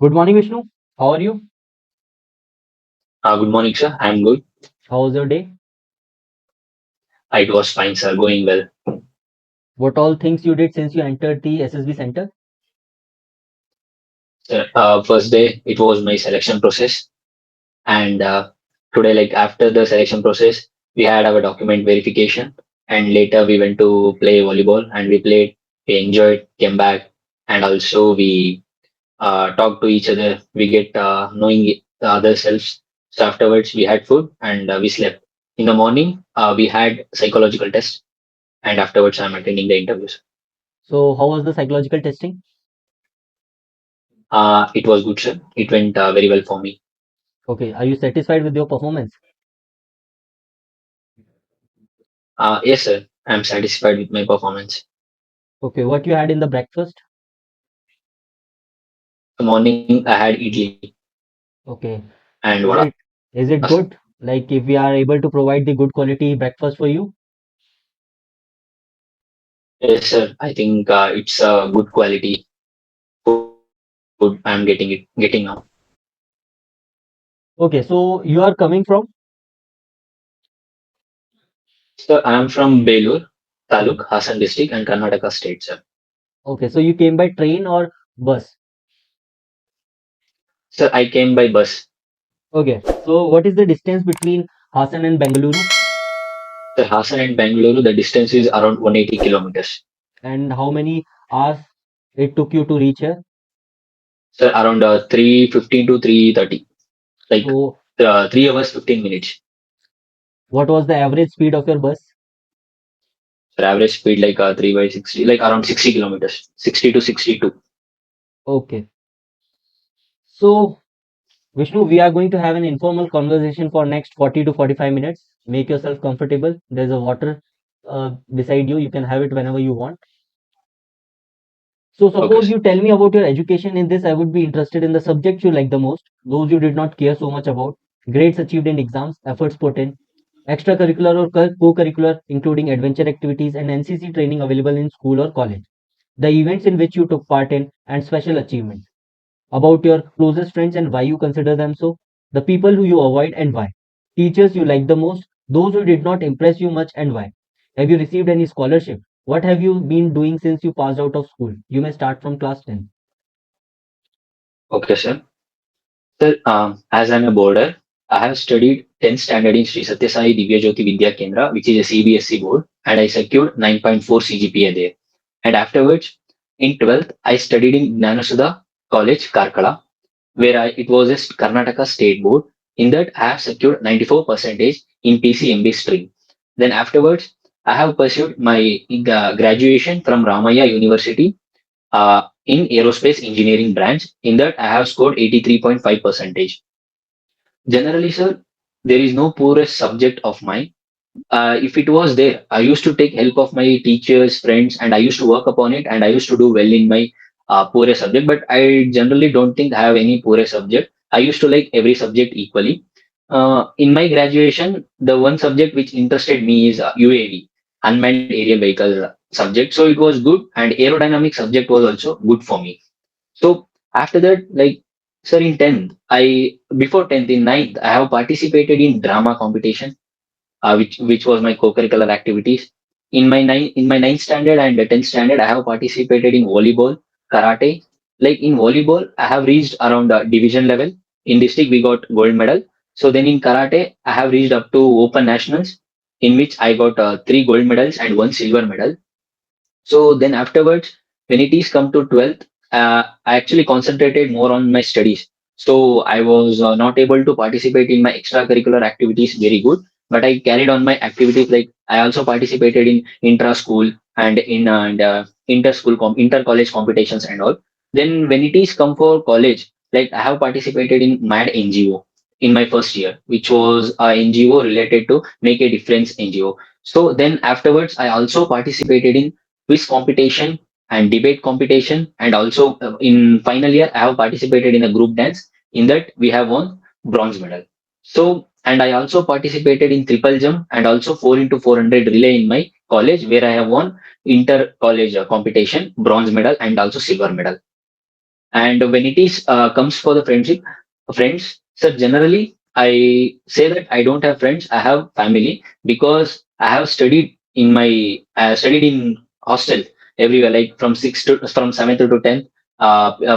Good morning, Vishnu. How are you? Good morning, sir. I'm good. How was your day? It was fine, sir. Going well. What all things you did since you entered the SSB center? Sir, first day, it was my selection process. And today, like after the selection process, we had our document verification. And later, we went to play volleyball and we played. We enjoyed, came back. And also, we talked to each other. We get knowing the other selves. So afterwards, we had food and we slept. In the morning, we had psychological test. And afterwards, I'm attending the interviews. So, how was the psychological testing? It was good, sir. It went very well for me. Okay, are you satisfied with your performance? Yes, sir. I'm satisfied with my performance. Okay, what you had in the breakfast? The morning I had idli Okay, and is vada. it good? Like if we are able to provide the good quality breakfast for you? Yes, sir. I think it's a good quality food. I'm getting now. Okay, so you are coming from? Sir, I'm from Belur, Okay, Taluk, Hassan district, and Karnataka state, sir. okay, so you came by train or bus? Sir, I came by bus. Okay, so what is the distance between Hassan and Bengaluru? Sir, Hassan and Bangalore, the distance is around 180 kilometers. And how many hours it took you to reach here? Sir, around 3:15 to 3:30, like So, 3 hours 15 minutes. what was the average speed of your bus? Sir, average speed like 3 by 60, like around 60 kilometers, 60 to 62. Okay. So, Vishnu, we are going to have an informal conversation for next 40 to 45 minutes. Make yourself comfortable. There's a water beside you. You can have it whenever you want. So, Okay, suppose sir. you tell me about your education in this. I would be interested in the subjects you like the most, those you did not care so much about, grades achieved in exams, efforts put in, extracurricular or co-curricular, including adventure activities and NCC training available in school or college, the events in which you took part in, and special achievements. About your closest friends and why you consider them so, the people who you avoid and why, teachers you like the most, those who did not impress you much and why. Have you received any scholarship? What have you been doing since you passed out of school? You may start from class 10. Okay, sir. Sir, as I'm a boarder, I have studied 10th standard in Sri Satya Sai Divya Jyoti Vidya Kendra, which is a CBSE board, and I secured 9.4 CGPA there. And afterwards, in 12th, I studied in Gnanasudha College, Karkala, where it was a Karnataka state board. In that, I have secured 94 percentage in PCMB stream. Then afterwards, I have pursued my graduation from Ramaya University in aerospace engineering branch. In that, I have scored 83.5 percentage. Generally, sir, there is no poorest subject of mine. If it was there, I used to take help of my teachers, friends, and I used to work upon it, and I used to do well in my poorest subject. But I generally don't think I have any poorest subject. I used to like every subject equally. In my graduation, the one subject which interested me is UAV, unmanned aerial vehicle subject. So it was good, and aerodynamic subject was also good for me. So after that, like sir, in 10th, I before 10th in ninth, I have participated in drama competition, which was my co-curricular activities. In my ninth standard and 10th standard, I have participated in volleyball, karate. Like in volleyball, I have reached around division level. In district, we got gold medal. So then in karate, I have reached up to open nationals, in which I got three gold medals and one silver medal. So then afterwards, when it is come to 12th, I actually concentrated more on my studies. So I was not able to participate in my extracurricular activities very good, but I carried on my activities. Like I also participated in intra-school and in inter-school, inter-college competitions and all. Then when it is come for college, like I have participated in MAD NGO in my first year, which was a NGO related to Make a Difference NGO. So then afterwards, I also participated in quiz competition and debate competition, and also in final year I have participated in a group dance. In that we have won bronze medal. So and I also participated in triple jump and also 4 into 400 relay in my college, where I have won inter college competition bronze medal and also silver medal. And when it is comes for the friends, so generally I say that I don't have friends. I have family because I have studied in hostel everywhere, like from seventh to tenth,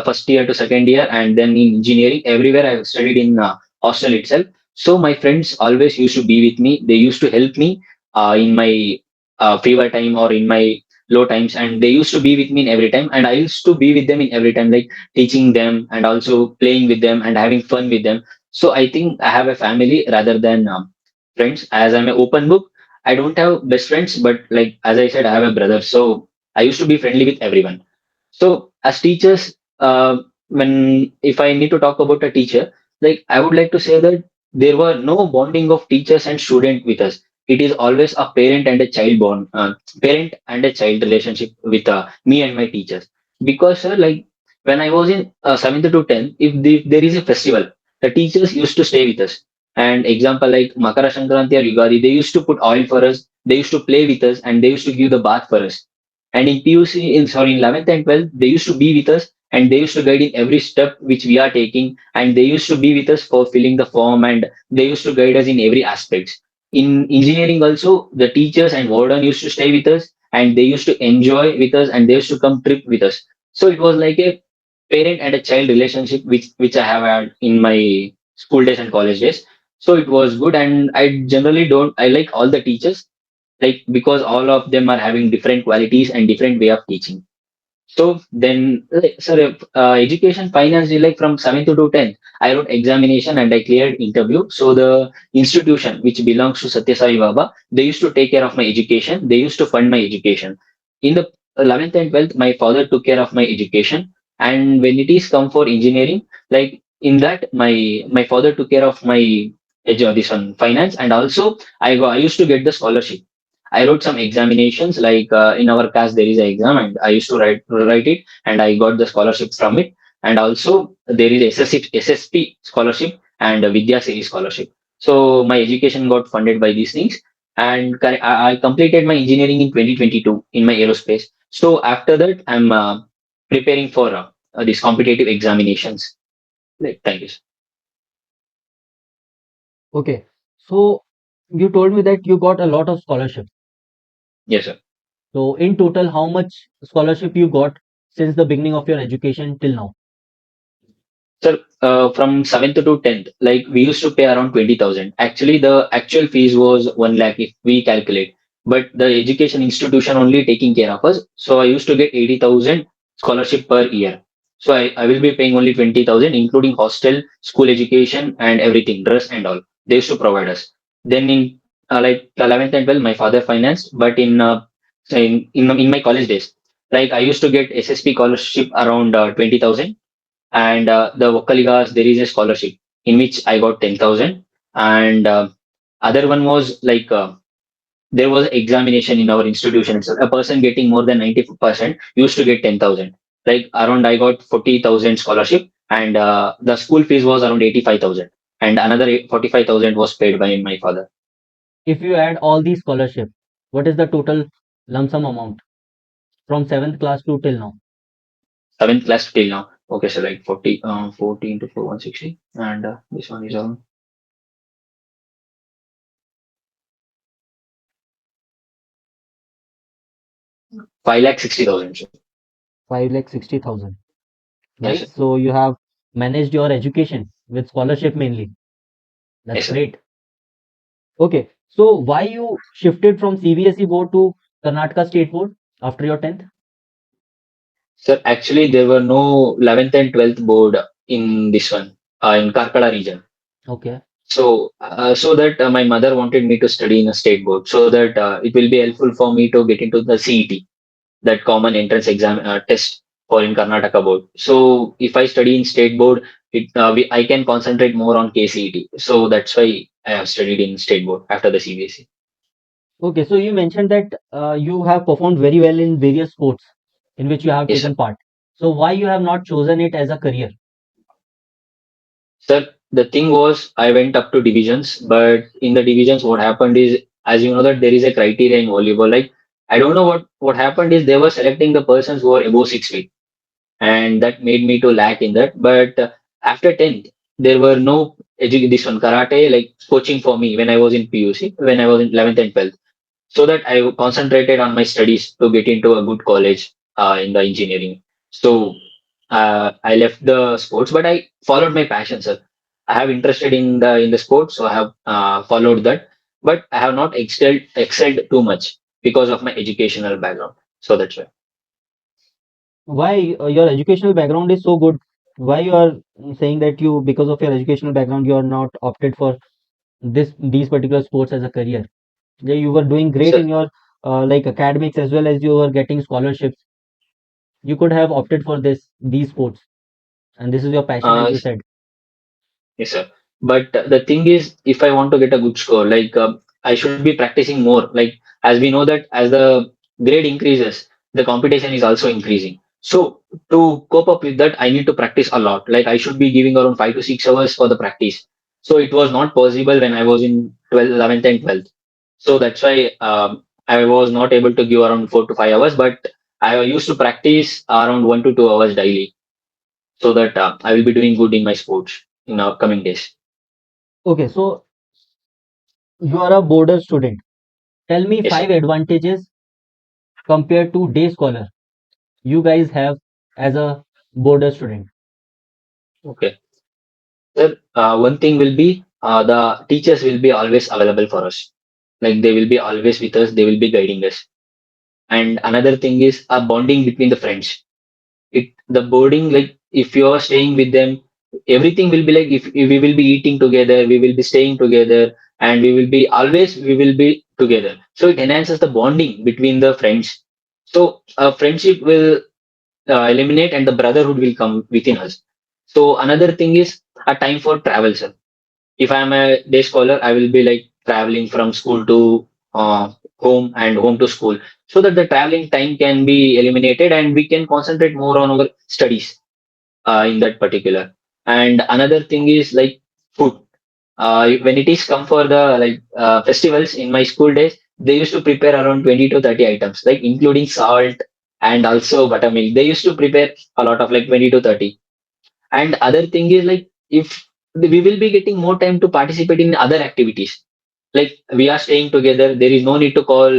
first year to second year, and then in engineering everywhere I have studied in hostel itself. So my friends always used to be with me. They used to help me in my fever time or in my low times, and they used to be with me in every time, and I used to be with them in every time, like teaching them and also playing with them and having fun with them. So I think I have a family rather than friends. As I'm an open book, I don't have best friends, but like as I said, I have a brother, so I used to be friendly with everyone. So as teachers, when if I need to talk about a teacher, like I would like to say that there were no bonding of teachers and student with us. It is always a parent and a child relationship with me and my teachers. Because like when I was in seventh to tenth, if there is a festival, the teachers used to stay with us. And example like Makara Sankranti or Yugadi, they used to put oil for us. They used to play with us, and they used to give the bath for us. And in PUC, in 11th and 12th, they used to be with us, and they used to guide in every step which we are taking. And they used to be with us for filling the form, and they used to guide us in every aspect. In engineering also, the teachers and warden used to stay with us, and they used to enjoy with us, and they used to come trip with us. So it was like a parent and a child relationship which I have had in my school days and college days. So it was good, and I generally don't I like all the teachers, like because all of them are having different qualities and different way of teaching. So then, like, sir, education finance is like from 7th to 10th. I wrote examination and I cleared interview. So the institution which belongs to Satya Sai Baba, they used to take care of my education. They used to fund my education. In the 11th and 12th, my father took care of my education. And when it is come for engineering, like in that, my father took care of my this one finance, and also I used to get the scholarship. I wrote some examinations, like in our class there is an exam, and I used to write it, and I got the scholarship from it. And also there is SSP scholarship and a Vidya Series scholarship. So my education got funded by these things, and I completed my engineering in 2022 in my aerospace. So after that, I'm preparing for these competitive examinations. Like, thank you. Okay. So you told me that you got a lot of scholarship. Yes, sir. So in total, how much scholarship you got since the beginning of your education till now? Sir, from 7th to 10th, like we used to pay around 20,000. Actually, the actual fees was 1 lakh if we calculate. But the education institution only taking care of us. So I used to get 80,000 scholarship per year. So I will be paying only 20,000, including hostel, school education, and everything, dress and all. They used to provide us. Then in like 11th and 12th, my father financed. But in my college days, like I used to get SSP scholarship around 20,000, and the Vocaligas, there is a scholarship in which I got 10,000. And other one was like there was examination in our institution itself. A person getting more than 90% used to get 10,000. Like around I got 40,000 scholarship, and the school fees was around 85,000, and another 45,000 was paid by my father. If you add all these scholarship, what is the total lump sum amount from seventh class to till now? Seventh class till now. Okay, so like 40 into 4, 160, and this one is around 5,60,000. 5,60,000. Yes, Nice. sir. So you have managed your education with scholarship mainly. That's Yes, sir. great. Okay. So why you shifted from CBSE board to Karnataka State Board after your 10th? Sir, actually, there were no 11th and 12th board in this one, in Karkala region. Okay. So that my mother wanted me to study in a state board, so that it will be helpful for me to get into the CET, that common entrance exam test for in Karnataka board. So if I study in state board, I can concentrate more on KCET. So that's why I have studied in state board after the CBSE. Okay. So you mentioned that you have performed very well in various sports in which you have Yes, sir. taken part. So why you have not chosen it as a career? Sir, the thing was, I went up to divisions, but in the divisions, what happened is, as you know, that there is a criteria in volleyball. Like, I don't know what happened is they were selecting the persons who are above 6 feet, and that made me to lack in that. But after 10th, there were no this one karate like coaching for me when I was in PUC, when I was in 11th and 12th, so that I concentrated on my studies to get into a good college in the engineering. So I left the sports, but I followed my passion, sir. I have interested in the sports, so I have followed that, but I have not excelled too much because of my educational background. So that's why. Why your educational background is so good? Why you are saying that you, because of your educational background, you are not opted for these particular sports as a career? Yeah, you were doing great So in your like academics as well as you were getting scholarships. You could have opted for these sports, and this is your passion, as uh, you said. yes, sir. But the thing is, if I want to get a good score, like I should be practicing more. Like as we know that as the grade increases, the competition is also increasing. So to cope up with that, I need to practice a lot. Like I should be giving around 5 to 6 hours for the practice. So it was not possible when I was in 12th, 11th, and 12th. So that's why I was not able to give around 4 to 5 hours. But I used to practice around 1 to 2 hours daily, so that I will be doing good in my sports in upcoming days. Okay, so you are a border student. Tell me Yes, sir. five advantages compared to day scholar you guys have as a border student. Okay. Sir, one thing will be the teachers will be always available for us. Like they will be always with us, they will be guiding us. And another thing is a bonding between the friends. The boarding, like if you are staying with them, everything will be like if we will be eating together, we will be staying together, and we will be together. So it enhances the bonding between the friends. So friendship will eliminate and the brotherhood will come within us. So another thing is a time for travel, sir. If I'm a day scholar, I will be like traveling from school to home and home to school, so that the traveling time can be eliminated and we can concentrate more on our studies in that particular. And another thing is like food. When it is come for the festivals in my school days, they used to prepare around 20 to 30 items, like including salt and also buttermilk. They used to prepare a lot of like 20 to 30. And other thing is like if we will be getting more time to participate in other activities, like we are staying together, there is no need to call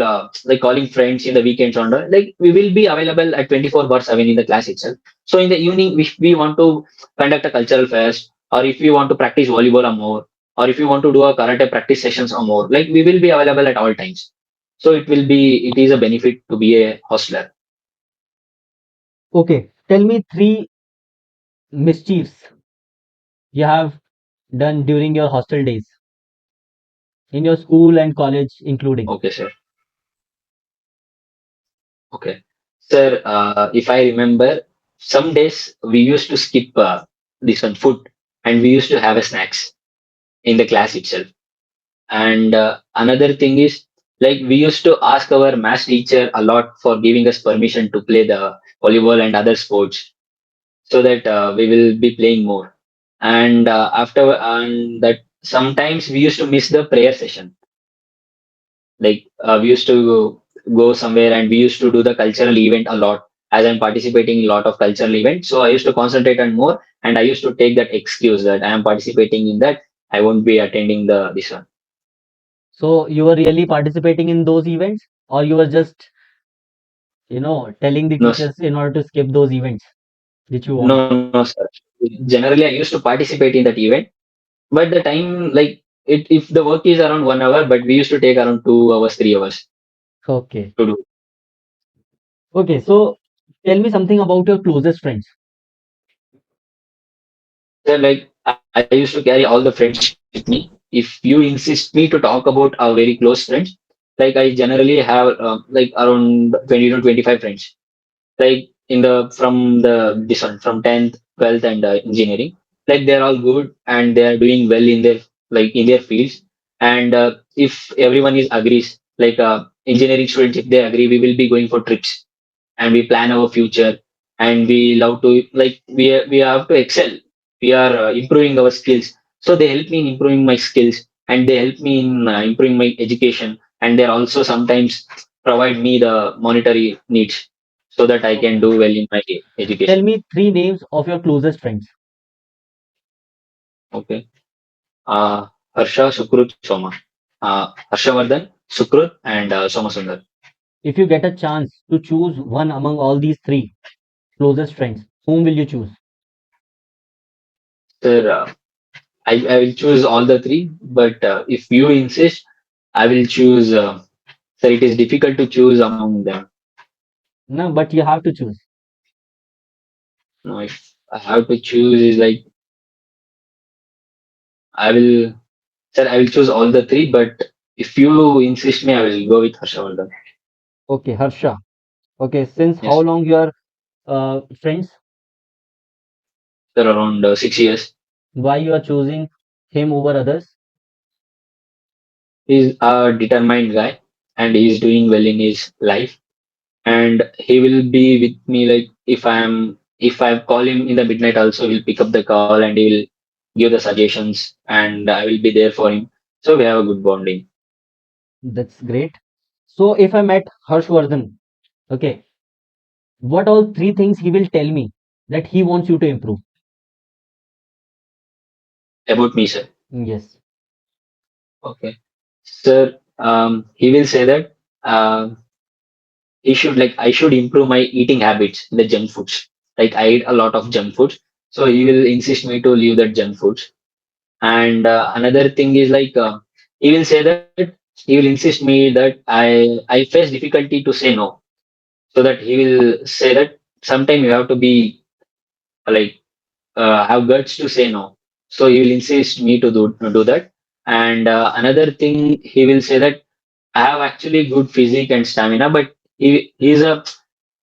like calling friends in the weekends on like we will be available at 24/7 in the class itself. So in the evening, if we want to conduct a cultural fest, or if we want to practice volleyball or more, or if you want to do a karate practice sessions or more, like we will be available at all times. So it is a benefit to be a hostler. Okay, tell me three mischiefs you have done during your hostel days in your school and college, including. Okay, sir. Okay. Sir, if I remember, some days we used to skip this one food, and we used to have a snacks in the class itself. And another thing is like we used to ask our math teacher a lot for giving us permission to play the volleyball and other sports, so that we will be playing more. And and that sometimes we used to miss the prayer session. Like we used to go somewhere and we used to do the cultural event a lot, as I'm participating in a lot of cultural events. So I used to concentrate on more, and I used to take that excuse that I am participating in that, I won't be attending the this one. So you were really participating in those events, or you were just, telling the No, s- teachers in order to skip those events which you want. no, sir. Generally, I used to participate in that event, but the time like if the work is around 1 hour, but we used to take around 2 hours, 3 hours Okay. to do. Okay, so tell me something about your closest friends. So like I used to carry all the friends with me. If you insist me to talk about our very close friends, like I generally have like around 20 to 25 friends. Like in the from the this one from 10th, 12th, and engineering. Like they're all good and they are doing well in their in their fields. And if everyone is agrees, like engineering students, if they agree, we will be going for trips and we plan our future, and we love to like we have to excel. We are improving our skills, so they help me in improving my skills, and they help me in improving my education, and they also sometimes provide me the monetary needs. so that I can Okay. do well in my Tell education. me three names of your closest friends. Okay. Harsha, Sukrut, Soma. Harshavardhan, Sukrut, and Soma Sundar. If you get a chance to choose one among all these three closest friends, whom will you choose? Sir, I will choose all the three, but if you insist, I will choose. Sir, it is difficult to choose among them. No, but you have to choose. No, if I have to choose, is like I will. Sir, I will choose all the three, but if you insist me, I will go with Harshavardhan. Okay, Harsha. Okay, since how Yes, long you are friends? sir, around 6 years. Why you are choosing him over others? He's a determined guy, and he's doing well in his life. And he will be with me like if I call him in the midnight also, he'll pick up the call and he will give the suggestions, and I will be there for him. So we have a good bonding. That's great. So if I met Harshvardhan, okay, what all three things he will tell me that he wants you to improve? About me, sir. Yes. Okay, sir. He will say that he should like I should improve my eating habits, the junk foods. Like I eat a lot of junk foods, so he will insist me to leave that junk foods. And another thing is like he will say that he will insist me that I face difficulty to say no, so that he will say that sometime you have to be like have guts to say no. So he will insist me to do that. And another thing he will say that I have actually good physique and stamina, but he's a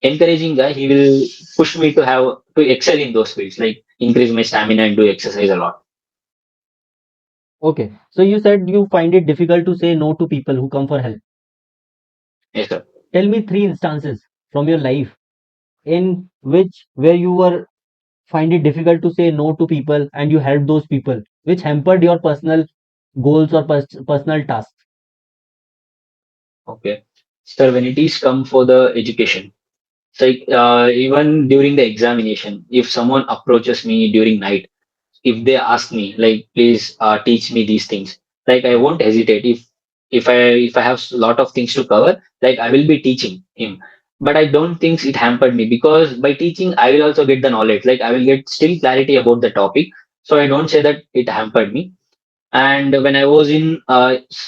encouraging guy. He will push me to excel in those fields, like increase my stamina and do exercise a lot. Okay. So you said you find it difficult to say no to people who come for help. Yes, sir. Tell me three instances from your life in which where you were find it difficult to say no to people and you helped those people, which hampered your personal goals or personal tasks. Okay. Sir, when it is come for the education, it's like even during the examination, if someone approaches me during night, if they ask me like, please teach me these things, like I won't hesitate. If I have a lot of things to cover, like I will be teaching him. But I don't think it hampered me, because by teaching I will also get the knowledge. Like I will get still clarity about the topic. So I don't say that it hampered me. And when I was in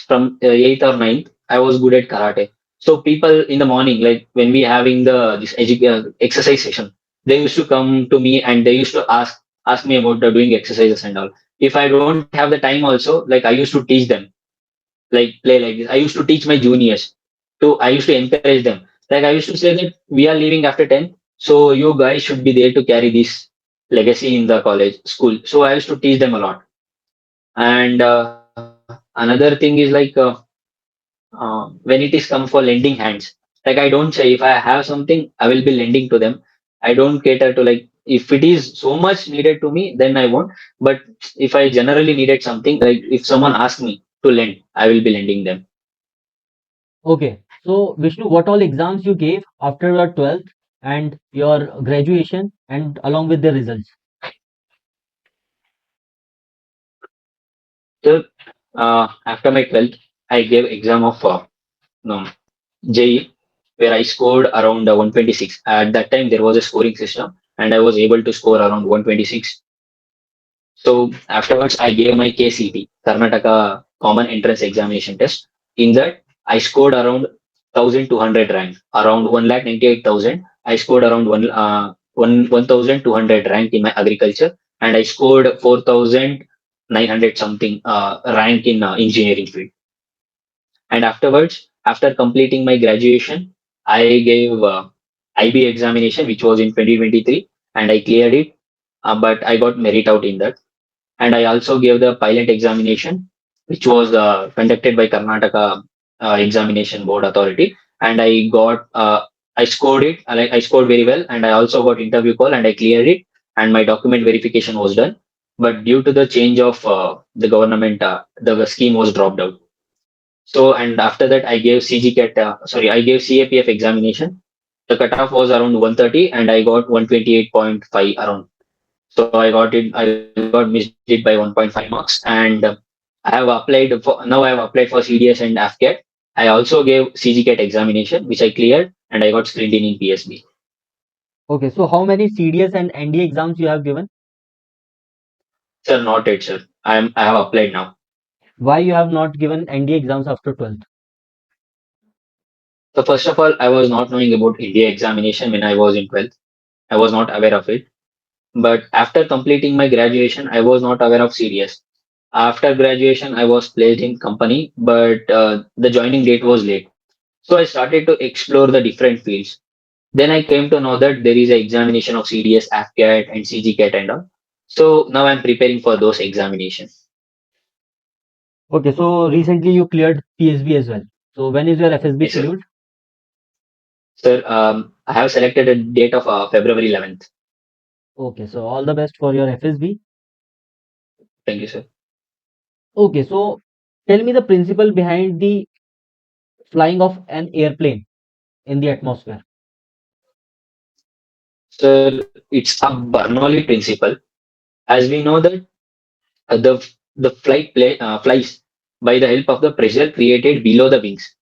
from eighth or ninth, I was good at karate. So people in the morning, like when we having the exercise session, they used to come to me and they used to ask me about doing exercises and all. If I don't have the time also, like I used to teach them, like play like this. I used to teach my juniors. I used to encourage them. Like I used to say that we are leaving after 10, so you guys should be there to carry this legacy in the college school. So I used to teach them a lot. And another thing is like when it is come for lending hands, like I don't say if I have something, I will be lending to them. I don't cater to like if it is so much needed to me, then I won't. But if I generally needed something, like if someone asks me to lend, I will be lending them. Okay. So Vishnu, what all exams you gave after your 12th and your graduation and along with the results? So after my 12th, I gave exam of no JE, where I scored around 126. At that time, there was a scoring system, and I was able to score around 126. So afterwards, I gave my KCT, Karnataka Common Entrance Examination Test. In that, I scored around 1,200 rank, around 1,98,000. I scored around 1,200 rank in my agriculture, and I scored 4,900 something rank in engineering field. And afterwards, after completing my graduation, I gave IB examination, which was in 2023, and I cleared it. But I got merit out in that. And I also gave the pilot examination, which was conducted by Karnataka Examination Board Authority, and I scored it. I scored very well, and I also got interview call, and I cleared it, and my document verification was done. But due to the change of the government, the scheme was dropped out. So and after that, I gave CG CAT. I gave CAPF examination, The cutoff was around 130 and I got 128.5 around. So I got missed it by 1.5 marks, and I have applied for CDS and AFCAT. I also gave CGCAT examination, which I cleared, and I got screened in PSB. Okay, so how many CDS and ND exams you have given? Sir, not it, sir. I have applied now. Why you have not given ND exams after 12th? So first of all, I was not knowing about India examination when I was in 12th. I was not aware of it. But after completing my graduation, I was not aware of CDS. After graduation, I was placed in company, but the joining date was late. So I started to explore the different fields. Then I came to know that there is an examination of CDS, AFCAT, and CGCAT and all. So now I'm preparing for those examinations. Okay, so recently you cleared PSB as well. So when is your FSB Yes, sir. scheduled? Sir, I have selected a date of February 11th. Okay, so all the best for your FSB. Thank you, sir. Okay, so tell me the principle behind the flying of an airplane in the atmosphere. Sir, it's a Bernoulli principle. As we know that the flight flies by the help of the pressure created below the wings.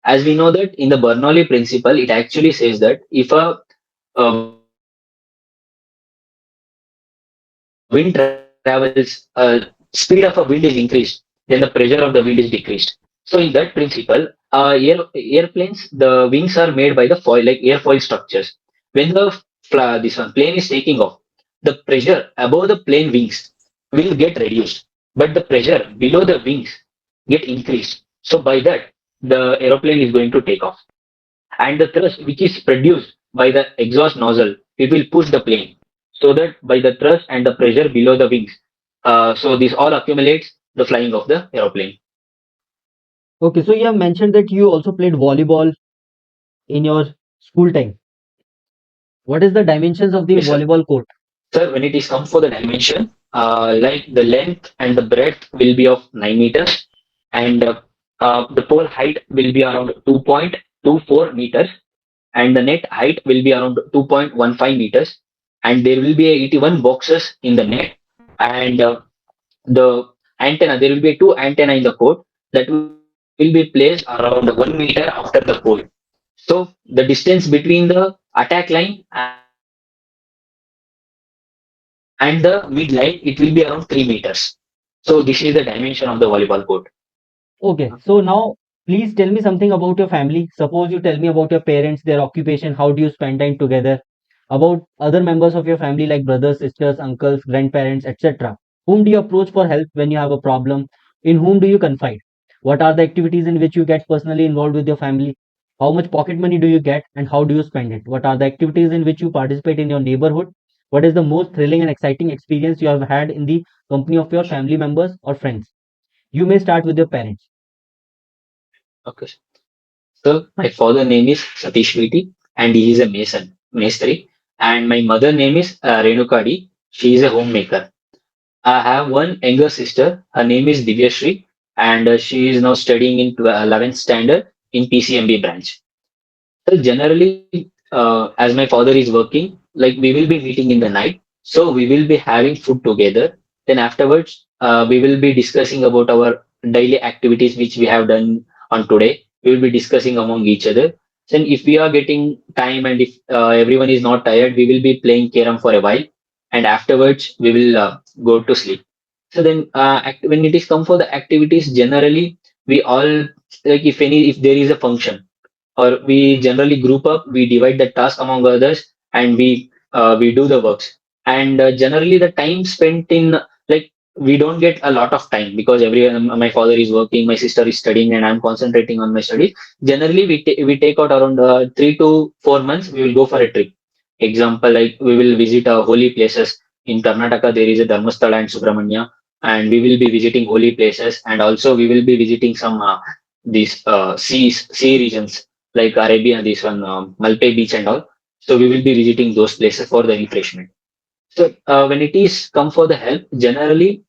As we know that in the Bernoulli principle, it actually says that if a wind travels, speed of a wind is increased, then the pressure of the wind is decreased. So in that principle, airplanes, the wings are made by the foil, like airfoil structures. When this one plane is taking off, the pressure above the plane wings will get reduced, but the pressure below the wings get increased. So by that, the aeroplane is going to take off, and the thrust which is produced by the exhaust nozzle, it will push the plane, so that by the thrust and the pressure below the wings, so this all accumulates the flying of the aeroplane. Okay, so you have mentioned that you also played volleyball in your school time. What is the dimensions of the Yes, sir. volleyball court? Sir, when it is come for the dimension, like the length and the breadth will be of 9 meters, and the pole height will be around 2.24 meters, and the net height will be around 2.15 meters, and there will be 81 boxes in the net, and the antenna, there will be two antenna in the court that will be placed around 1 meter after the pole. So the distance between the attack line and the mid line, it will be around 3 meters. So this is the dimension of the volleyball court. Okay, so now please tell me something about your family. Suppose you tell me about your parents, their occupation, how do you spend time together, about other members of your family like brothers, sisters, uncles, grandparents, etc. Whom do you approach for help when you have a problem? In whom do you confide? What are the activities in which you get personally involved with your family? How much pocket money do you get and how do you spend it? What are the activities in which you participate in your neighborhood? What is the most thrilling and exciting experience you have had in the company of your family members or friends? You may start with your parents. Okay. So my father name is Satish Viti, and he is a Mestri, and my mother name is Renukadi. She is a homemaker. I have one younger sister. Her name is Divyashri, and she is now studying in 11th standard in PCMB branch. So generally, as my father is working, like we will be meeting in the night, so we will be having food together. Then afterwards, we will be discussing about our daily activities which we have done on today. We will be discussing among each other. Then, if we are getting time and if everyone is not tired, we will be playing carom for a while, and afterwards we will go to sleep. So then, when it is come for the activities, generally we all, like if there is a function or we generally group up, we divide the task among others, and we do the works. And generally the time spent in, like, we don't get a lot of time because my father is working, my sister is studying, and I'm concentrating on my studies. Generally we take out around 3 to 4 months, we will go for a trip. Example, like we will visit holy places. In Karnataka there is a Dharmasthala and Subramanya, and we will be visiting holy places, and also we will be visiting some these sea regions like Arabia, this one, Malpe Beach and all. So we will be visiting those places for the refreshment. So when it is come for the help, generally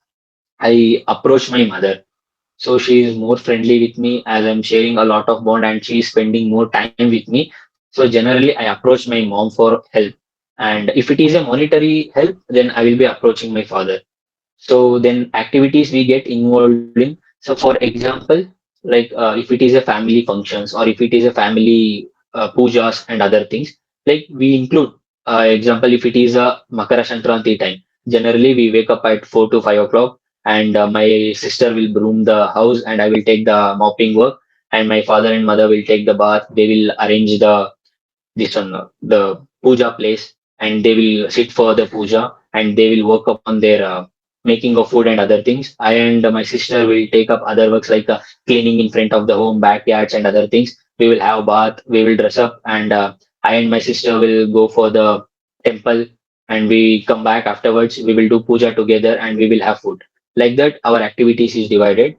I approach my mother. So she is more friendly with me as I'm sharing a lot of bond, and she is spending more time with me. So generally, I approach my mom for help. And if it is a monetary help, then I will be approaching my father. So then activities we get involved in. So for example, like if it is a family functions or if it is a family pujas and other things, like we include, example, if it is a Makara Sankranti time, generally we wake up at 4 to 5 o'clock and my sister will broom the house and I will take the mopping work and my father and mother will take the bath. They will arrange this one, the puja place, and they will sit for the puja and they will work upon their making of food and other things. I and my sister will take up other works like cleaning in front of the home, backyards, and other things. We will have bath, we will dress up, and I and my sister will go for the temple and we come back afterwards. We will do puja together and we will have food. Like that, our activities is divided.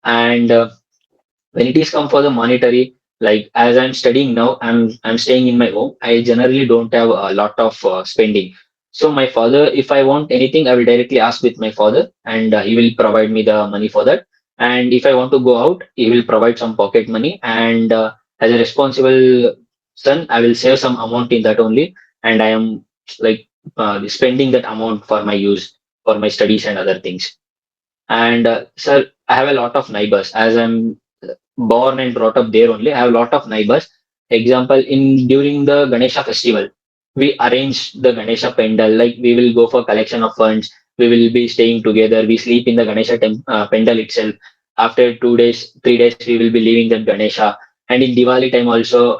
And when it is come for the monetary, like as I'm studying now, I'm staying in my home. I generally don't have a lot of spending. So my father, if I want anything, I will directly ask with my father, and he will provide me the money for that. And if I want to go out, he will provide some pocket money. And as a responsible son, I will save some amount in that only, and I am like spending that amount for my use, for my studies and other things. And sir, I have a lot of neighbors as I'm born and brought up there only. I have a lot of neighbors. Example, in during the Ganesha festival, we arrange the Ganesha pendal. Like we will go for collection of funds. We will be staying together. We sleep in the pendal itself. After 2 days, 3 days, we will be leaving that Ganesha. And in Diwali time also,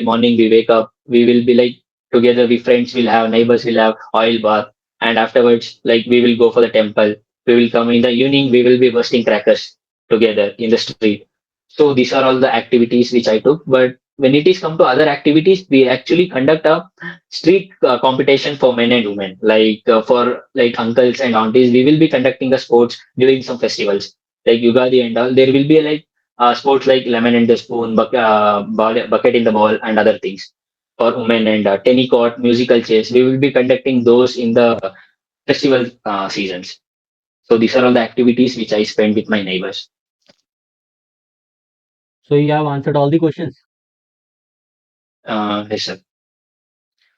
morning we wake up. We will be like together. We friends will have, neighbors will have oil bath. And afterwards, like we will go for the temple. We will come in the evening. We will be bursting crackers together in the street. So these are all the activities which I took. But when it is come to other activities, we actually conduct a street competition for men and women. Like for like uncles and aunties, we will be conducting the sports during some festivals like Yugadi and all. There will be like sports like lemon and the spoon, bucket in the ball, and other things for women and tennis court, musical chairs. We will be conducting those in the festival seasons. So these are all the activities which I spend with my neighbors. So you have answered all the questions. Yes, sir.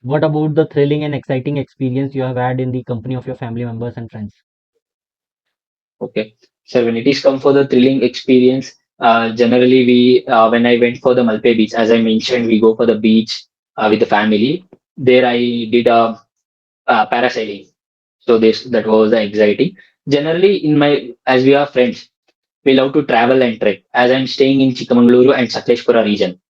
What about the thrilling and exciting experience you have had in the company of your family members and friends? Okay. So when it is come for the thrilling experience, generally we when I went for the Malpe beach, as I mentioned, we go for the beach with the family. There I did a parasailing. So this that was the anxiety. Generally, in my as we are friends, we love to travel and trek. As I'm staying in Chikmagaluru and Sakleshpura region,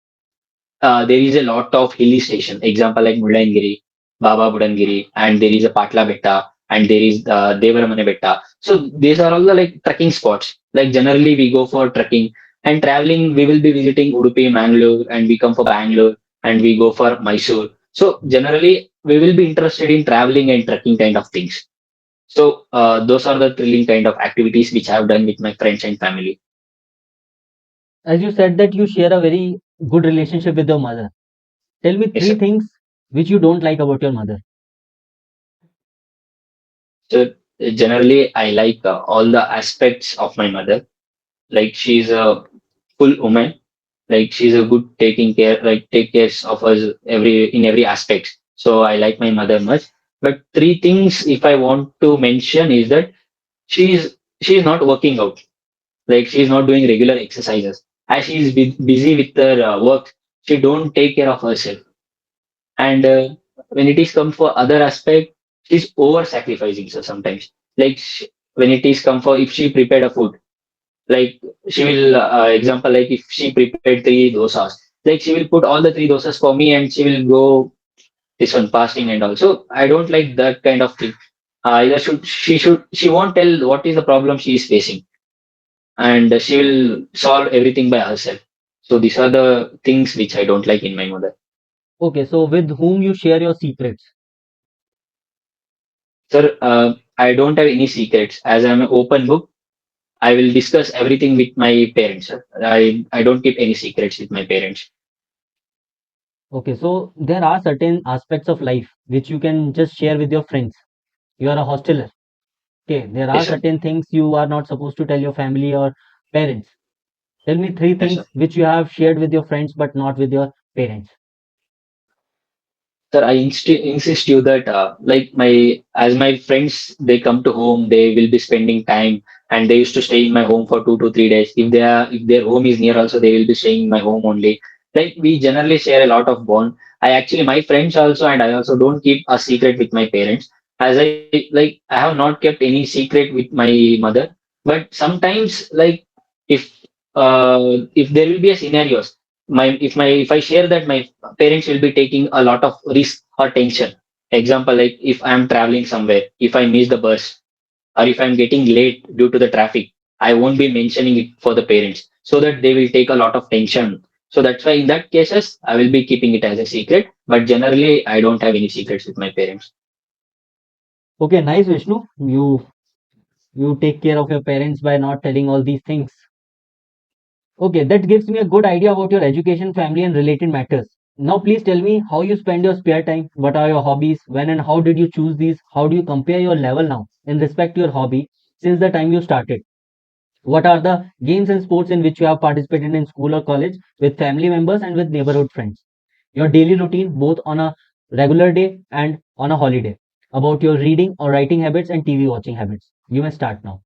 there is a lot of hilly station. Example like Mullayanagiri, Baba Budangiri, and there is a Patla Betta, and there is Devaramane Betta. So these are all the like trekking spots. Like generally we go for trekking and traveling. We will be visiting Udupi, Mangalore, and we come for Bangalore, and we go for Mysore. So generally we will be interested in traveling and trekking kind of things. So those are the thrilling kind of activities which I have done with my friends and family. As you said that you share a very good relationship with your mother. Tell me Yes, three sir. things which you don't like about your mother. So generally I like all the aspects of my mother. Like she's a full woman. Like she's a good taking care, like take care of us every aspect. So I like my mother much. But three things if I want to mention is that she's not working out. Like she's not doing regular exercises. As she's busy with her work, she don't take care of herself. And when it is come for other aspect, she's over sacrificing. So sometimes, like when it is come for if she prepared a food, like she will example like if she prepared three dosas, like she will put all the three dosas for me and she will go this one fasting and all. So I don't like that kind of thing. Either she won't tell what is the problem she is facing, and she will solve everything by herself. So these are the things which I don't like in my mother. Okay, so with whom you share your secrets? Sir, I don't have any secrets as I'm an open book. I will discuss everything with my parents, sir. I don't keep any secrets with my parents. Okay, so there are certain aspects of life which you can just share with your friends. You are a hosteler. Okay, there are Yes, sir. certain things you are not supposed to tell your family or parents. Tell me three Yes, sir. things which you have shared with your friends but not with your parents. Sir, I insist you that like my as my friends they come to home, they will be spending time, and they used to stay in my home for 2 to 3 days. If their home is near, also they will be staying in my home only. Like we generally share a lot of bond. I actually my friends also, and I also don't keep a secret with my parents. As I have not kept any secret with my mother, but sometimes if there will be a scenarios, if I share that my parents will be taking a lot of risk or tension. Example, like if I'm traveling somewhere, if I miss the bus or if I'm getting late due to the traffic, I won't be mentioning it for the parents so that they will take a lot of tension. So that's why in that cases, I will be keeping it as a secret. But generally, I don't have any secrets with my parents. Okay, nice, Vishnu. You take care of your parents by not telling all these things. Okay, that gives me a good idea about your education, family, and related matters. Now, please tell me how you spend your spare time. What are your hobbies? When and how did you choose these? How do you compare your level now in respect to your hobby since the time you started? What are the games and sports in which you have participated in school or college with family members and with neighborhood friends? Your daily routine, both on a regular day and on a holiday. About your reading or writing habits and TV watching habits. You may start now.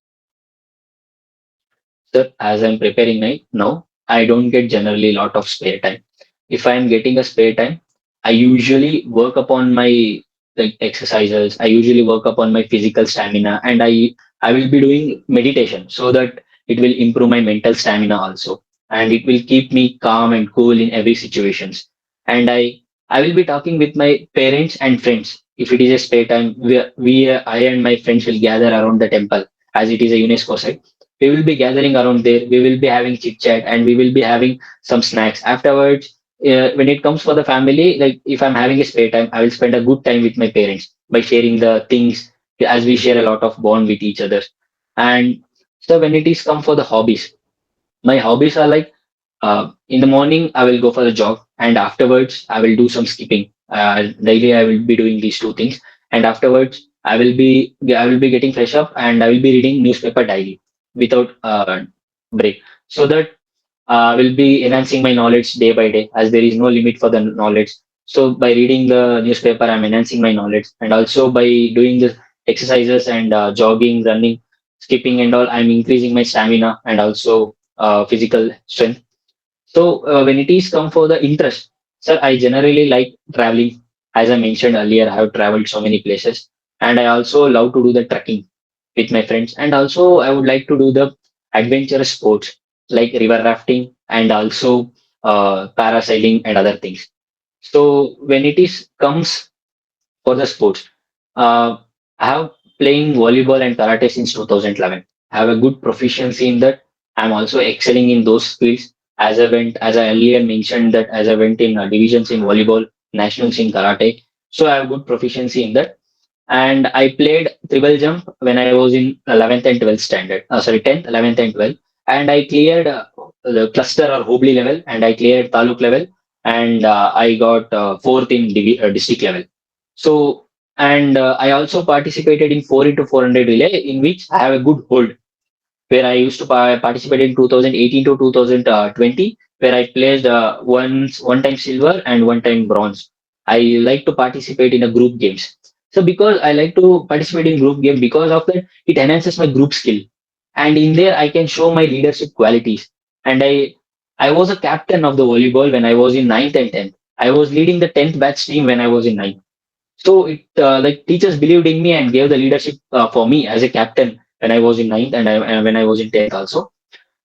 Sir, as I'm preparing now, I don't get generally a lot of spare time. If I'm getting a spare time, I usually work upon my like exercises. I usually work upon my physical stamina, and I will be doing meditation so that it will improve my mental stamina also, and it will keep me calm and cool in every situations. And I will be talking with my parents and friends. If it is a spare time, I and my friends will gather around the temple as it is a UNESCO site. We will be gathering around there. We will be having chit chat, and we will be having some snacks afterwards. When it comes for the family, like if I'm having a spare time, I will spend a good time with my parents by sharing the things as we share a lot of bond with each other. And so when it is come for the hobbies, my hobbies are like in the morning I will go for a jog, and afterwards I will do some skipping. Daily I will be doing these two things, and afterwards I will be getting fresh up, and I will be reading newspaper daily without break, so that will be enhancing my knowledge day by day, as there is no limit for the knowledge. So by reading the newspaper, I'm enhancing my knowledge, and also by doing the exercises and jogging, running, skipping, and all, I'm increasing my stamina and also physical strength. So when it is come for the interest, sir, I generally like traveling. As I mentioned earlier, I have traveled so many places, and I also love to do the trekking with my friends. And also, I would like to do the adventurous sports like river rafting and also parasailing and other things. So when it is comes for the sports, I have playing volleyball and karate since 2011. I have a good proficiency in that. I'm also excelling in those fields. As I earlier mentioned that as I went in divisions in volleyball, nationals in karate. So I have good proficiency in that. And I played triple jump when I was in 11th and 12th standard. Sorry, 10th, 11th, and 12th. And I cleared the cluster or Hubli level, and I cleared Taluk level, and I got fourth in district level. So, and I also participated in 4 into 400 relay, in which I have a good hold, where I used to participate in 2018 to 2020, where I placed one time silver and one time bronze. I like to participate in a group games. So because I like to participate in group game, because of that, it enhances my group skill, and in there I can show my leadership qualities. And I was a captain of the volleyball when I was in ninth and 10th. I was leading the 10th batch team when I was in ninth. So it like teachers believed in me and gave the leadership for me as a captain when I was in ninth, and when I was in 10th also.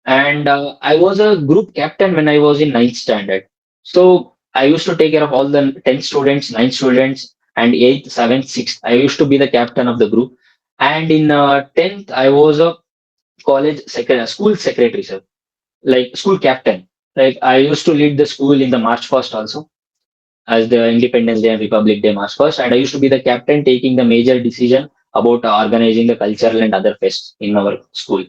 And I was a group captain when I was in ninth standard. So I used to take care of all the 10th students, ninth students, and 8th, 7th, 6th. I used to be the captain of the group. And in 10th, I was a school secretary, sir, like school captain. Like I used to lead the school in the March 1st also, as the Independence Day and Republic Day March 1st. And I used to be the captain taking the major decision about organizing the cultural and other fests in our school.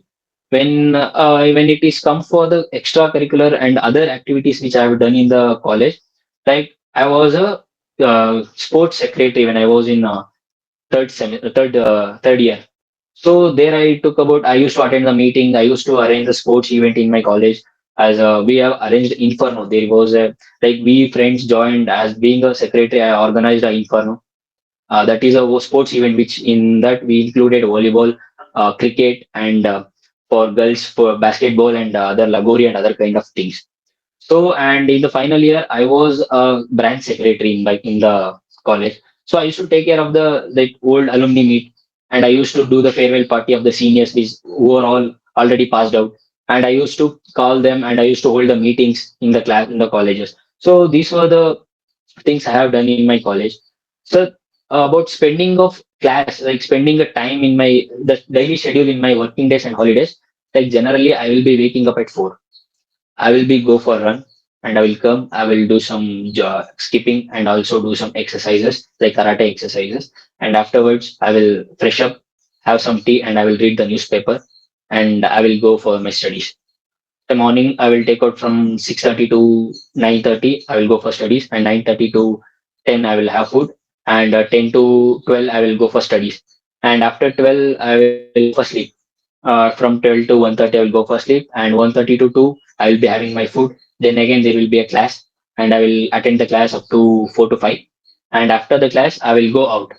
When it is come for the extracurricular and other activities which I have done in the college, like I was a sports secretary when I was in third year. So there I took about I used to attend the meeting. I used to arrange the sports event in my college. as we have arranged inferno. There was a, like, we friends joined as being a secretary. I organized a inferno. That is a sports event, which in that we included volleyball, cricket, and for girls for basketball and other lagori and other kind of things. So, and in the final year, I was a branch secretary in the college. So I used to take care of the like old alumni meet, and I used to do the farewell party of the seniors who are all already passed out. And I used to call them, and I used to hold the meetings in the class in the colleges. So these were the things I have done in my college. So about spending of class, like spending the time in my the daily schedule in my working days and holidays. Like generally, I will be waking up at 4. I will be go for a run, and I will come. I will do some skipping and also do some exercises like karate exercises. And afterwards, I will fresh up, have some tea, and I will read the newspaper, and I will go for my studies. The morning, I will take out from 6:30 to 9:30. I will go for studies, and 9:30 to 10, I will have food, and 10 to 12, I will go for studies. And after 12, I will go for sleep. From 12 to 1:30, I will go for sleep, and 1:30 to 2, I will be having my food. Then again, there will be a class, and I will attend the class up to 4 to 5. And after the class, I will go out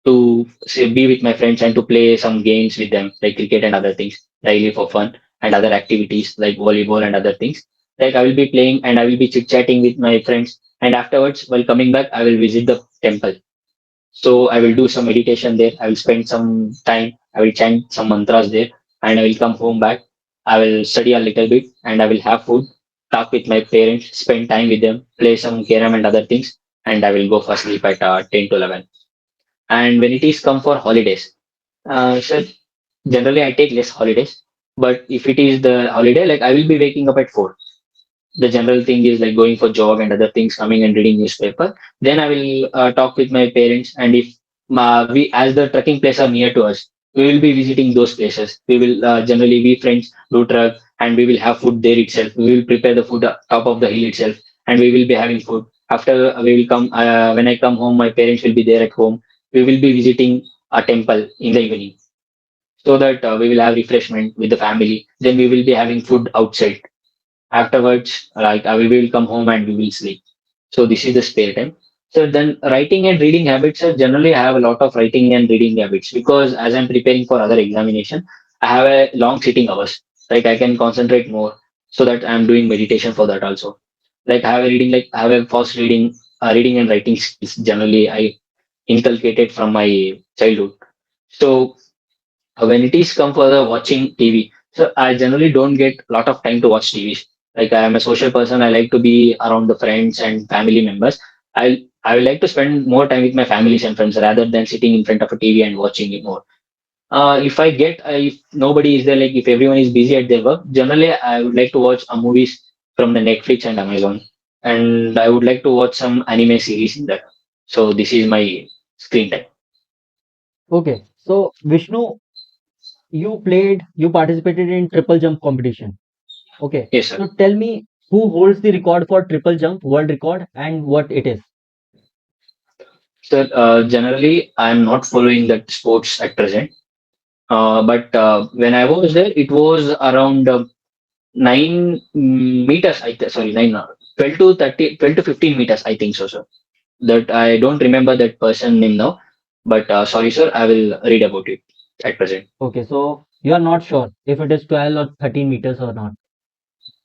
to say, be with my friends and to play some games with them, like cricket and other things, daily for fun, and other activities like volleyball and other things. Like I will be playing and I will be chit chatting with my friends. And afterwards, while coming back, I will visit the temple. So I will do some meditation there. I will spend some time. I will chant some mantras there, and I will come home back. I will study a little bit, and I will have food, talk with my parents, spend time with them, play some carom and other things, and I will go for sleep at 10 to 11. And when it is come for holidays, so generally I take less holidays. But if it is the holiday, like I will be waking up at 4. The general thing is like going for jog and other things, coming and reading newspaper. Then I will talk with my parents, and if we as the trekking places are near to us, we will be visiting those places. We will generally we friends do trek, and we will have food there itself. We will prepare the food top of the hill itself, and we will be having food. After we will come when I come home, my parents will be there at home. We will be visiting a temple in the evening, so that we will have refreshment with the family. Then we will be having food outside. Afterwards, like we will come home and we will sleep. So this is the spare time. So then writing and reading habits are generally I have a lot of writing and reading habits, because as I'm preparing for other examination, I have a long sitting hours. Like I can concentrate more, so that I'm doing meditation for that also. Like I have a reading, like I have a fast reading and writing skills. Generally, I inculcated from my childhood. So when it is come for the watching TV, so I generally don't get a lot of time to watch TV. Like I am a social person, I like to be around the friends and family members. I would like to spend more time with my families and friends rather than sitting in front of a TV and watching it more. If I get if nobody is there, like if everyone is busy at their work, generally I would like to watch a movies from the Netflix and Amazon, and I would like to watch some anime series in that. So this is my screen time. Okay, so Vishnu, you participated in triple jump competition. Okay, Yes, sir. so tell me who holds the record for triple jump, world record, and what it is. Sir, generally, I'm not following that sports at present. But when I was there, it was around 9 meters. Sorry, 12 to 30, 12 to 15 meters. I think so, sir. That I don't remember that person name now. But sorry, sir, I will read about it at present. Okay, so you are not sure if it is 12 or 13 meters or not.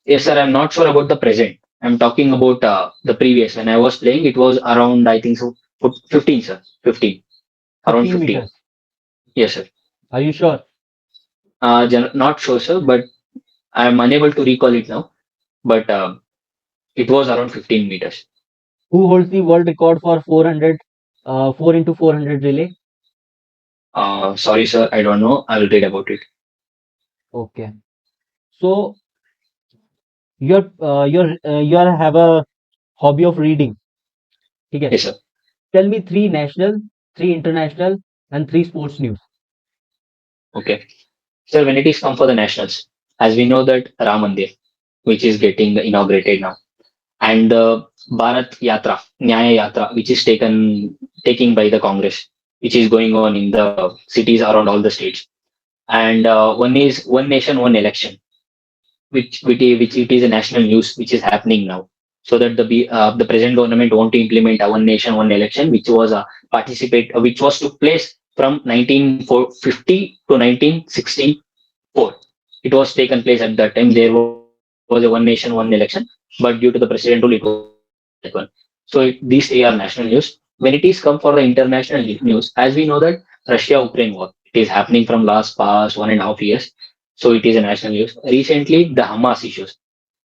Yes, sir, I'm not sure about the present. I'm talking about the previous. When I was playing, it was around, I think so, 15, sir. 15. Around 15 15. meters. Yes, sir. Are you sure? Not sure, sir, but I'm unable to recall it now. But it was around 15 meters. Who holds the world record for 400, 4 into 400 relay? Sorry, sir, I don't know. I will read about it. Okay, so you have a hobby of reading. Okay, Yes, sir. tell me three national, three international, and three sports news. Okay. Sir, when it is come for the nationals, as we know that Ram Mandir, which is getting inaugurated now, and the Bharat Yatra, Nyaya Yatra, which is taking by the Congress, which is going on in the cities around all the states. And one is one nation, one election. which it is a national news which is happening now. So that the present government want to implement a one nation one election, which was which was took place from 1950 to 1964. It was taken place at that time. There was a one nation one election, but due to the president rule, it was not that one. These three are national news. When it is come for the international news, as we know that Russia-Ukraine war, it is happening from past 1.5 years. So it is a national news. Recently, the Hamas issues,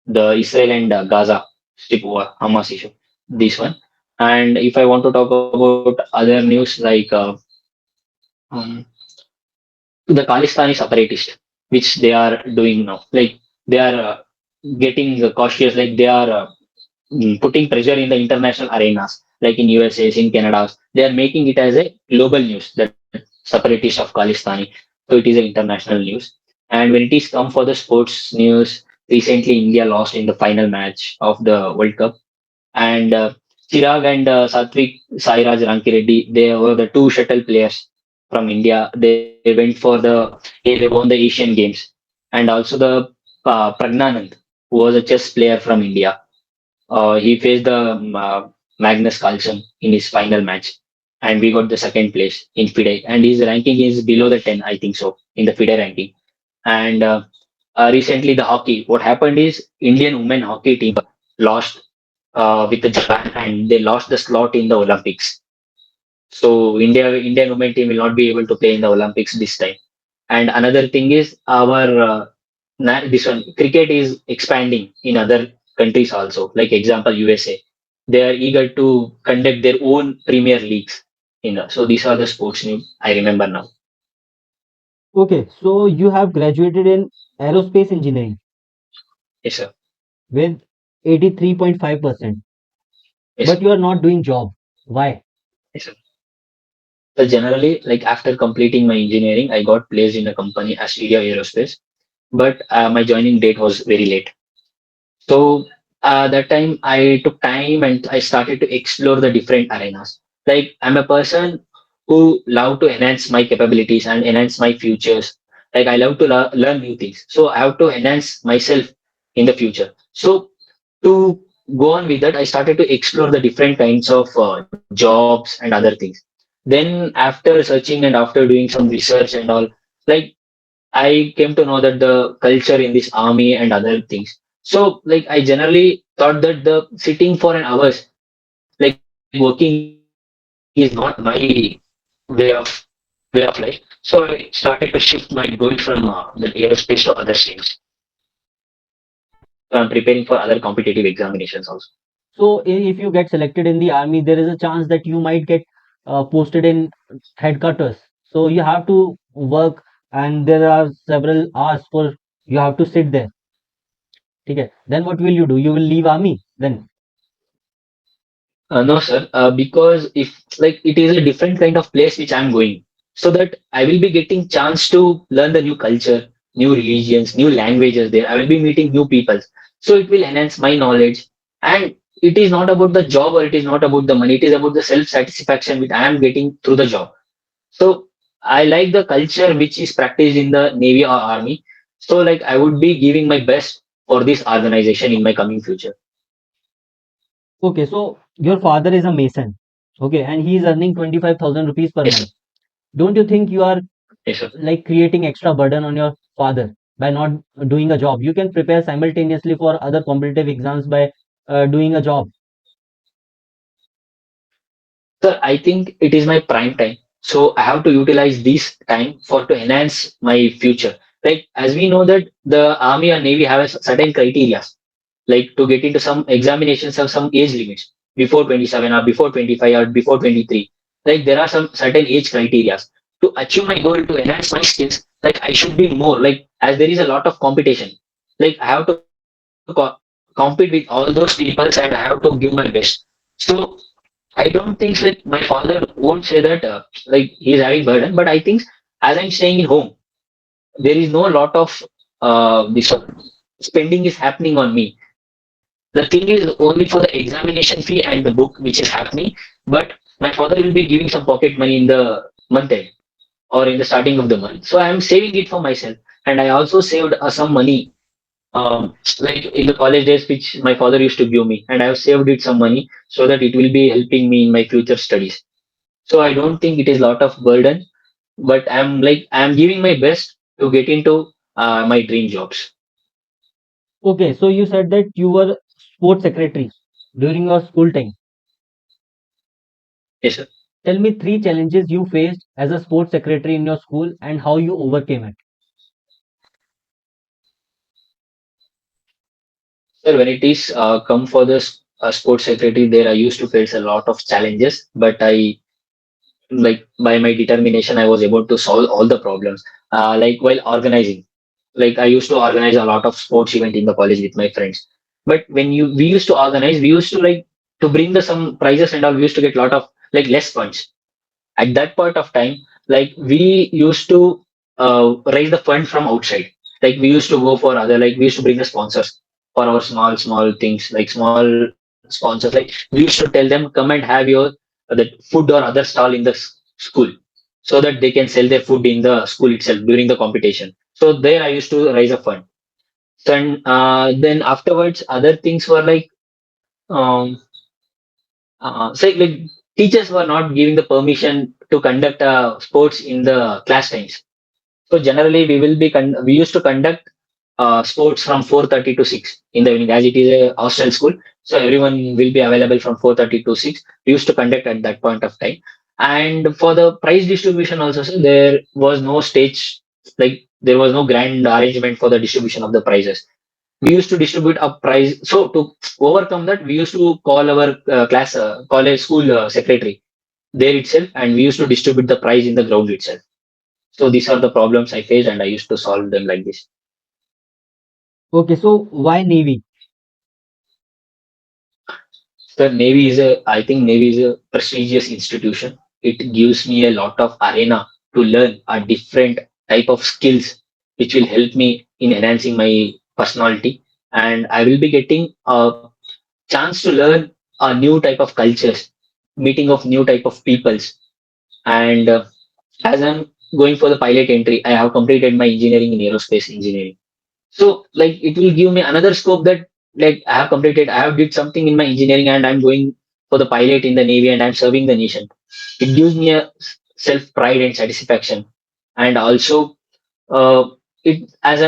the Israel and Gaza strip war, Hamas issue, this one. And if I want to talk about other news like um, the Khalistani separatists, which they are doing now, like they are getting cautious, like they are putting pressure in the international arenas, like in USA, in Canada. They are making it as a global news, that separatist of Khalistani. So it is an international news. And when it is come for the sports news, recently India lost in the final match of the World Cup. And Chirag and Satvik Sairaj Rankireddy, they were the two shuttle players from India. They went for they won the Asian Games. And also the Pragnanand, who was a chess player from India. He faced the Magnus Carlsen in his final match, and we got the second place in FIDE. And his ranking is below the 10, I think so, in the FIDE ranking. And recently, the hockey. What happened is Indian women hockey team lost with the Japan, and they lost the slot in the Olympics. So Indian women team will not be able to play in the Olympics this time. And another thing is this one cricket is expanding in other countries also. Like example, USA, they are eager to conduct their own premier leagues. So these are the sports news I remember now. Okay, so you have graduated in aerospace engineering Yes, sir. with 83.5%, Yes, but sir. you are not doing job. Why? Yes, sir. So generally, like after completing my engineering, I got placed in a company as Studio Aerospace, but my joining date was very late. So that time I took time and I started to explore the different arenas. Like I'm a person who love to enhance my capabilities and enhance my futures. Like I love to learn new things. So I have to enhance myself in the future. So to go on with that, I started to explore the different kinds of jobs and other things. Then after searching and after doing some research and all, like I came to know that the culture in this army and other things. So, like, I generally thought that the sitting for an hours, like working, is not my way of way of life. So I started to shift my goal from the aerospace to other streams. So I'm preparing for other competitive examinations also. So if you get selected in the army, there is a chance that you might get posted in headquarters. So you have to work, and there are several hours for you have to sit there. Okay. Then what will you do? You will leave army then. No, sir. Because if like it is a different kind of place which I'm going, so that I will be getting chance to learn the new culture, new religions, new languages there. I will be meeting new people. So it will enhance my knowledge. And it is not about the job or it is not about the money. It is about the self satisfaction which I am getting through the job. So I like the culture which is practiced in the Navy or Army. So like I would be giving my best for this organization in my coming future. Okay. So your father is a mason. Okay, and he is earning 25,000 rupees per Yes, month. sir. Don't you think you are Yes, sir. like creating extra burden on your father by not doing a job? You can prepare simultaneously for other competitive exams by doing a job. Sir, I think it is my prime time. So I have to utilize this time for to enhance my future. Like as we know that the army or navy have a certain criteria, like to get into some examinations have some age limits before 27 or before 25 or before 23. Like there are some certain age criteria. To achieve my goal to enhance my skills, like I should be more like as there is a lot of competition. Like I have to compete with all those people and I have to give my best. So I don't think like my father won't say that like he's having burden, but I think as I'm staying in home, there is no lot of this spending is happening on me. The thing is only for the examination fee and the book which is happening, but my father will be giving some pocket money in the month end or in the starting of the month. So I am saving it for myself, and I also saved some money like in the college days, which my father used to give me, and I have saved it some money so that it will be helping me in my future studies. So I don't think it is a lot of burden, but I'm giving my best to get into my dream jobs. Okay, so you said that you were sports secretary during your school time. Yes, sir. Tell me three challenges you faced as a sports secretary in your school and how you overcame it. Sir, when it is come for the sports secretary, there I used to face a lot of challenges, but I like by my determination, I was able to solve all the problems. Like while organizing, like I used to organize a lot of sports event in the college with my friends. But when you we used to organize, we used to like to bring the some prizes and all. We used to get a lot of like less funds at that point of time. Like we used to raise the fund from outside. Like we used to go for other like we used to bring the sponsors for our small things like small sponsors. Like we used to tell them come and have your that food or other stall in the school so that they can sell their food in the school itself during the competition. So there I used to raise a fund. Then afterwards, other things were um, like teachers were not giving the permission to conduct sports in the class times. So generally, we used to conduct sports from 4:30 to 6 in the evening, as it is a hostel school. So everyone will be available from 4:30 to 6. We used to conduct at that point of time. And for the prize distribution also, so there was no stage, like there was no grand arrangement for the distribution of the prizes. We used to distribute a prize. So to overcome that, we used to call our college school secretary there itself, and we used to distribute the prize in the ground itself. So these are the problems I faced, and I used to solve them like this. Okay, so why Navy? So I think Navy is a prestigious institution. It gives me a lot of arena to learn a different type of skills, which will help me in enhancing my personality. And I will be getting a chance to learn a new type of cultures, meeting of new type of peoples. And as I'm going for the pilot entry, I have completed my engineering in aerospace engineering. So like it will give me another scope that like I have did something in my engineering and I'm going for the pilot in the Navy and I'm serving the nation. It gives me a self pride and satisfaction. And also it as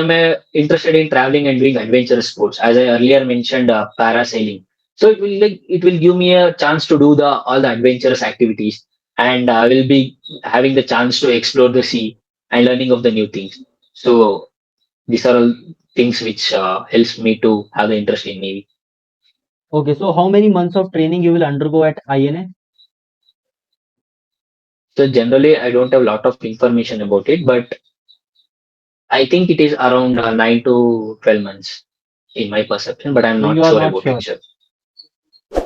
interested in traveling and doing adventurous sports, as I earlier mentioned parasailing. So it will give me a chance to do the all the adventurous activities and I will be having the chance to explore the sea and learning of the new things. So these are all things which helps me to have the interest in Navy. Okay, so how many months of training you will undergo at INA? So generally, I don't have a lot of information about it, but I think it is around 9 to 12 months in my perception, but I'm So you not are sure not about sure. it, sir.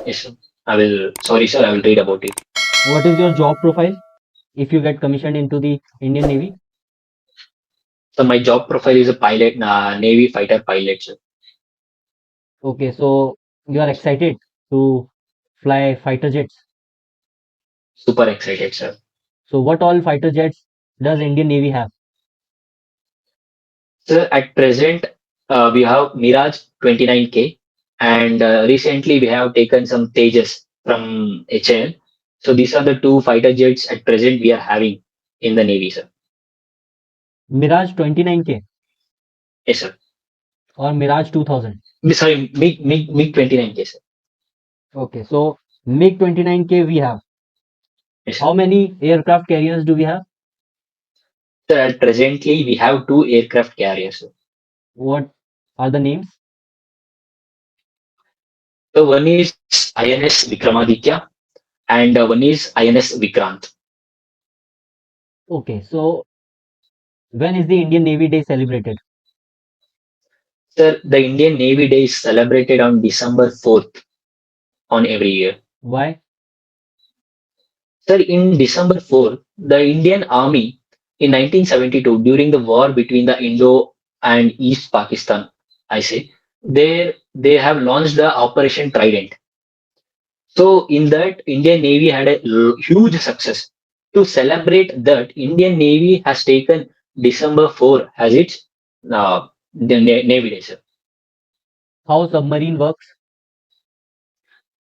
Yes, sir. I will. Sorry, sir. I will read about it. What is your job profile if you get commissioned into the Indian Navy? So my job profile is a pilot, Navy fighter pilot, sir. Okay, so you are excited to fly fighter jets. Super excited, sir. So what all fighter jets does Indian Navy have? Sir, at present, we have Mirage 29K, and recently we have taken some Tejas from HAL. So these are the two fighter jets at present we are having in the Navy, sir. Mirage 29K Yes, sir. or Mirage 2000? Sorry, MiG 29K, sir. Okay, so MiG 29K we have. Yes, How sir. many aircraft carriers do we have? Sir, at presently we have two aircraft carriers, sir. What are the names? So one is INS Vikramaditya and one is INS Vikrant. Okay, so when is the Indian Navy Day celebrated? Sir, the Indian Navy Day is celebrated on December 4th on every year. Why? Sir, in December 4th, the Indian Army in 1972, during the war between the Indo and East Pakistan, I say, they have launched the Operation Trident. So in that, Indian Navy had a huge success. To celebrate that, Indian Navy has taken December 4 as its the Navy Day, sir. how submarine works?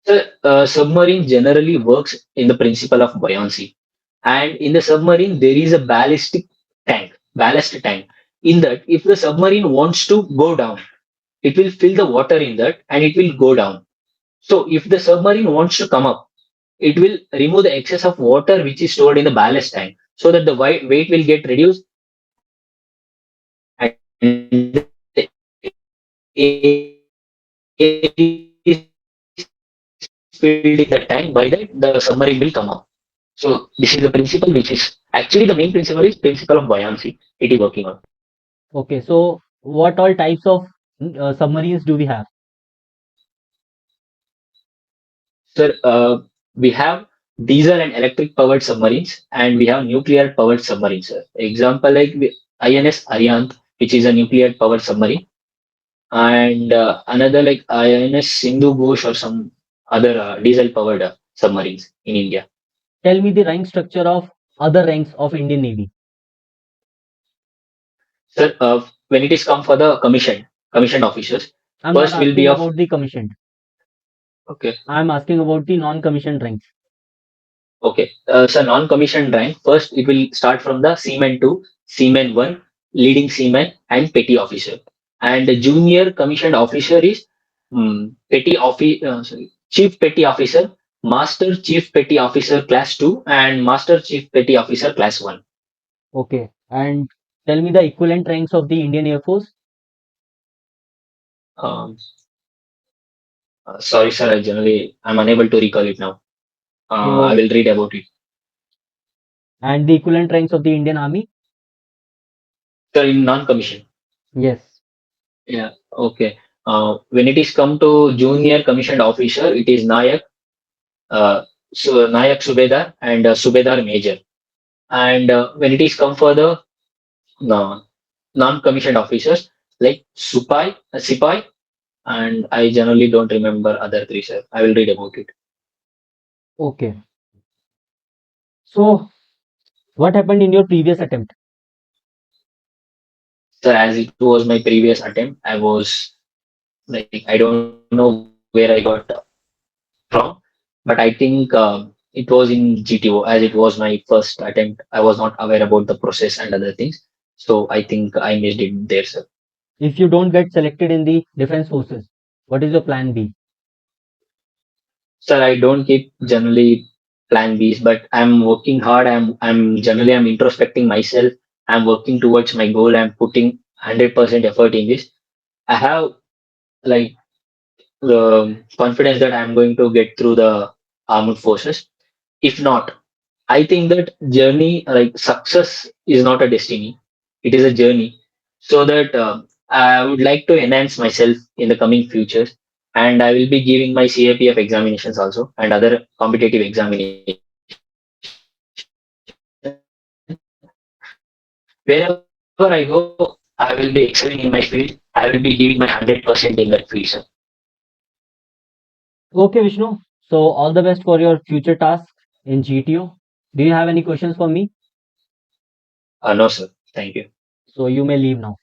So, submarine generally works in the principle of buoyancy. And in the submarine, there is a ballast tank. In that, if the submarine wants to go down, it will fill the water in that and it will go down. So, if the submarine wants to come up, it will remove the excess of water which is stored in the ballast tank so that the weight will get reduced and the air is filled in the tank. By that, the submarine will come up. So this is the principle which is actually the main principle is principle of buoyancy. It is working on. Okay, so what all types of submarines do we have? Sir, we have diesel and electric powered submarines and we have nuclear powered submarines. Sir. Example like INS Ariant, which is a nuclear powered submarine, and another like INS Sindhu Ghosh or some other diesel powered submarines in India. Tell me the rank structure of other ranks of Indian Navy. Sir, when it is come for the commissioned officers, I'm not first will be asking of about the commissioned. okay. I'm asking about the non-commissioned ranks. Okay. So non-commissioned rank, first it will start from the Seaman 2, Seaman 1, leading seaman, and petty officer. And the junior commissioned officer is chief petty officer, master chief petty officer class 2, and master chief petty officer class 1. Okay, and tell me the equivalent ranks of the Indian Air Force. Um, Sorry, sir, I'm unable to recall it now. I So, will read about it. and the equivalent ranks of the Indian Army. Sir, in non-commissioned. Yes. Yeah. Okay. When it is come to junior commissioned officer, it is Nayak, Nayak Subedar and Subedar Major. And when it is come for the uh, non-commissioned officers like Sipai, and I generally don't remember other three, sir. I will read about it. Okay. So, what happened in your previous attempt? Sir, as it was my previous attempt, I was like, I don't know where I got from, but I think it was in GTO as it was my first attempt. I was not aware about the process and other things. So I think I missed it there, sir. If you don't get selected in the defense forces, what is your plan B? Sir, I don't keep generally plan Bs, but I'm working hard. I'm introspecting myself. I'm working towards my goal. I'm putting 100% effort in this. I have like the confidence that I'm going to get through the armed forces. If not, I think that journey, like success, is not a destiny. It is a journey. So that I would like to enhance myself in the coming futures, and I will be giving my CAPF examinations also and other competitive examinations. Wherever I go, I will be excelling in my field. I will be giving my 100% in that field, sir. Okay, Vishnu. So, all the best for your future tasks in GTO. Do you have any questions for me? No, sir. Thank you. So, you may leave now.